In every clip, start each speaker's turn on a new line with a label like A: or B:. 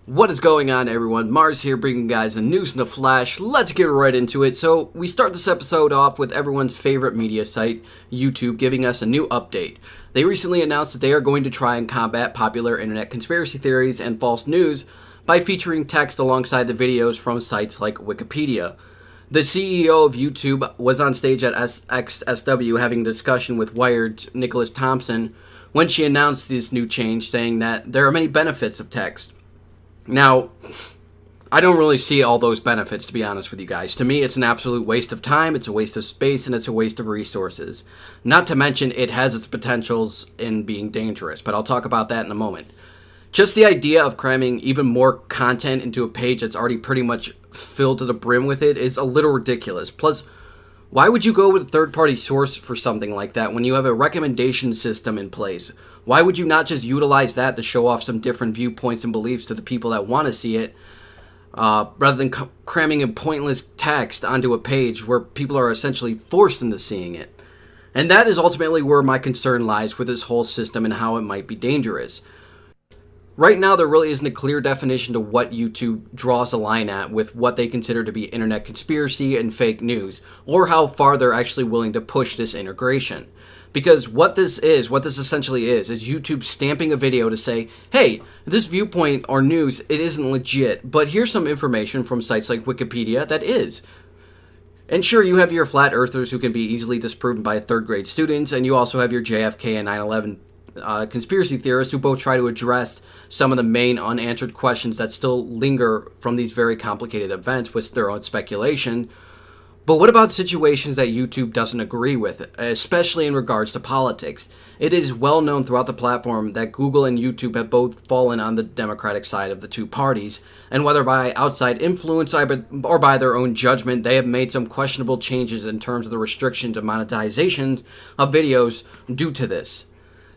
A: What is going on, everyone? Mars here, bringing you guys the news in a flash. Let's get right into it. So we start this episode off with everyone's favorite media site, YouTube, giving us a new update. They recently announced that they are going to try and combat popular internet conspiracy theories and false news by featuring text alongside the videos from sites like Wikipedia. The CEO of YouTube was on stage at XSW having a discussion with Wired's Nicholas Thompson when she announced this new change, saying that there are many benefits of text. Now, I don't really see all those benefits, to be honest with you guys. To me, it's an absolute waste of time, it's a waste of space, and it's a waste of resources. Not to mention, it has its potentials in being dangerous, but I'll talk about that in a moment. Just the idea of cramming even more content into a page that's already pretty much filled to the brim with it is a little ridiculous. Plus, why would you go with a third-party source for something like that when you have a recommendation system in place? Why would you not just utilize that to show off some different viewpoints and beliefs to the people that want to see it, rather than cramming a pointless text onto a page where people are essentially forced into seeing it? And that is ultimately where my concern lies with this whole system and how it might be dangerous. Right now, there really isn't a clear definition to what YouTube draws a line at with what they consider to be internet conspiracy and fake news, or how far they're actually willing to push this integration. Because what this essentially is YouTube stamping a video to say, hey, this viewpoint or news, it isn't legit, but here's some information from sites like Wikipedia that is. And sure, you have your flat earthers who can be easily disproven by third grade students, and you also have your JFK and 9/11 conspiracy theorists who both try to address some of the main unanswered questions that still linger from these very complicated events with their own speculation. But what about situations that YouTube doesn't agree with, especially in regards to politics? It is well known throughout the platform that Google and YouTube have both fallen on the Democratic side of the two parties, and whether by outside influence or by their own judgment, they have made some questionable changes in terms of the restrictions and monetization of videos due to this.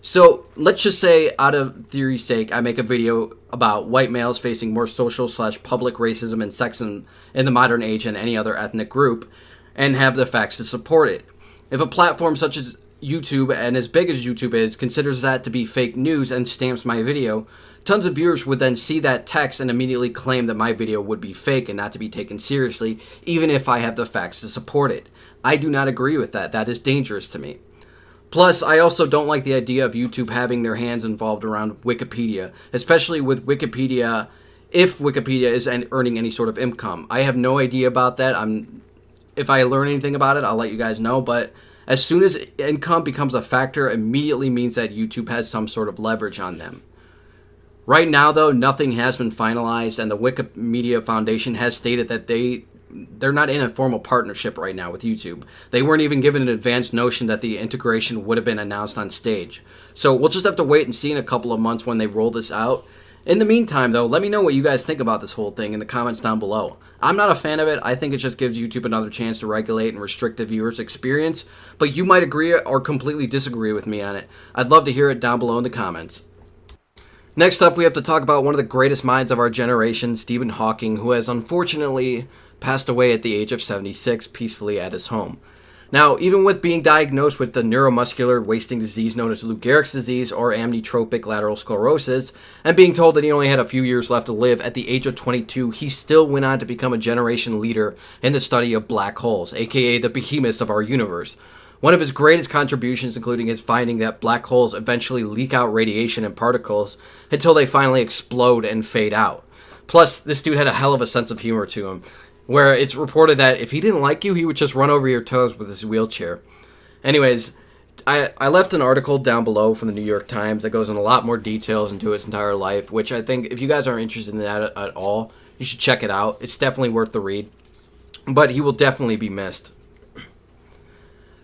A: So let's just say, out of theory's sake, I make a video about white males facing more social/public racism and sexism in the modern age than any other ethnic group, and have the facts to support it. If a platform such as YouTube, and as big as YouTube is, considers that to be fake news and stamps my video, tons of viewers would then see that text and immediately claim that my video would be fake and not to be taken seriously, even if I have the facts to support it. I do not agree with that. That is dangerous to me. Plus, I also don't like the idea of YouTube having their hands involved around Wikipedia, especially with Wikipedia, if Wikipedia is earning any sort of income. I have no idea about that. If I learn anything about it, I'll let you guys know, but as soon as income becomes a factor, it immediately means that YouTube has some sort of leverage on them. Right now, though, nothing has been finalized, and the Wikimedia Foundation has stated that they're not in a formal partnership right now with YouTube. They weren't even given an advanced notion that the integration would have been announced on stage. So we'll just have to wait and see in a couple of months when they roll this out. In the meantime, though, let me know what you guys think about this whole thing in the comments down below. I'm not a fan of it. I think it just gives YouTube another chance to regulate and restrict the viewer's experience, but you might agree or completely disagree with me on it. I'd love to hear it down below in the comments. Next up, we have to talk about one of the greatest minds of our generation, Stephen Hawking, who has unfortunately passed away at the age of 76 peacefully at his home. Now, even with being diagnosed with the neuromuscular wasting disease known as Lou Gehrig's disease or amyotrophic lateral sclerosis, and being told that he only had a few years left to live, at the age of 22, he still went on to become a generation leader in the study of black holes, aka the behemoths of our universe. One of his greatest contributions including his finding that black holes eventually leak out radiation and particles until they finally explode and fade out. Plus, this dude had a hell of a sense of humor to him, where it's reported that if he didn't like you, he would just run over your toes with his wheelchair. Anyways, I left an article down below from the New York Times that goes in a lot more details into his entire life, which I think if you guys aren't interested in that at all, you should check it out. It's definitely worth the read, but he will definitely be missed.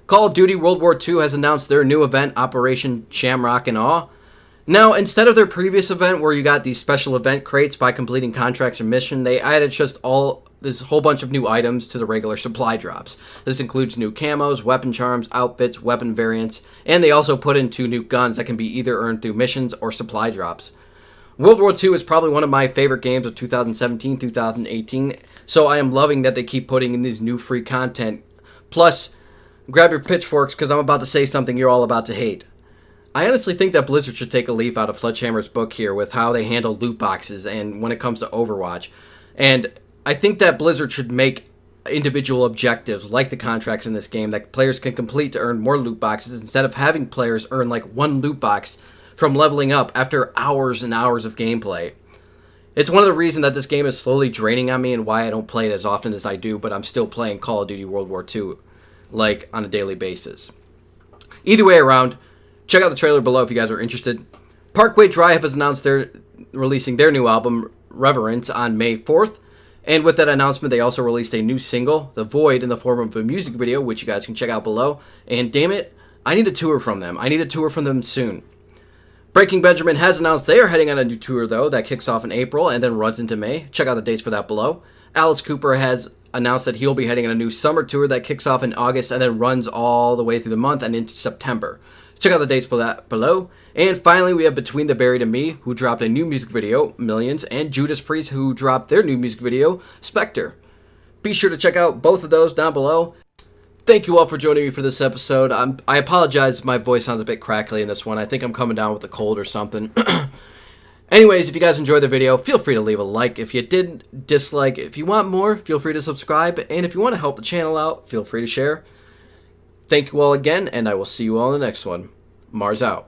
A: Call of Duty World War II has announced their new event, Operation Shamrock and Awe. Now, instead of their previous event where you got these special event crates by completing contracts and mission, they added this whole bunch of new items to the regular supply drops. This includes new camos, weapon charms, outfits, weapon variants, and they also put in 2 new guns that can be either earned through missions or supply drops. World War II is probably one of my favorite games of 2017-2018, so I am loving that they keep putting in these new free content. Plus, grab your pitchforks because I'm about to say something you're all about to hate. I honestly think that Blizzard should take a leaf out of Sledgehammer's book here with how they handle loot boxes and when it comes to Overwatch. And I think that Blizzard should make individual objectives like the contracts in this game that players can complete to earn more loot boxes instead of having players earn like one loot box from leveling up after hours and hours of gameplay. It's one of the reasons that this game is slowly draining on me and why I don't play it as often as I do, but I'm still playing Call of Duty World War II like on a daily basis. Either way around, check out the trailer below if you guys are interested. Parkway Drive has announced they're releasing their new album, Reverence, on May 4th. And with that announcement, they also released a new single, The Void, in the form of a music video, which you guys can check out below. And damn it, I need a tour from them. I need a tour from them soon. Breaking Benjamin has announced they are heading on a new tour, though, that kicks off in April and then runs into May. Check out the dates for that below. Alice Cooper has announced that he'll be heading on a new summer tour that kicks off in August and then runs all the way through the month and into September. Check out the dates for that below. And finally, we have Between the Buried and Me, who dropped a new music video, Millions, and Judas Priest, who dropped their new music video, Spectre. Be sure to check out both of those down below. Thank you all for joining me for this episode. I apologize if my voice sounds a bit crackly in this one. I think I'm coming down with a cold or something. Anyways, if you guys enjoyed the video, feel free to leave a like. If you did dislike, if you want more, feel free to subscribe. And if you want to help the channel out, feel free to share. Thank you all again, and I will see you all in the next one. Mars out.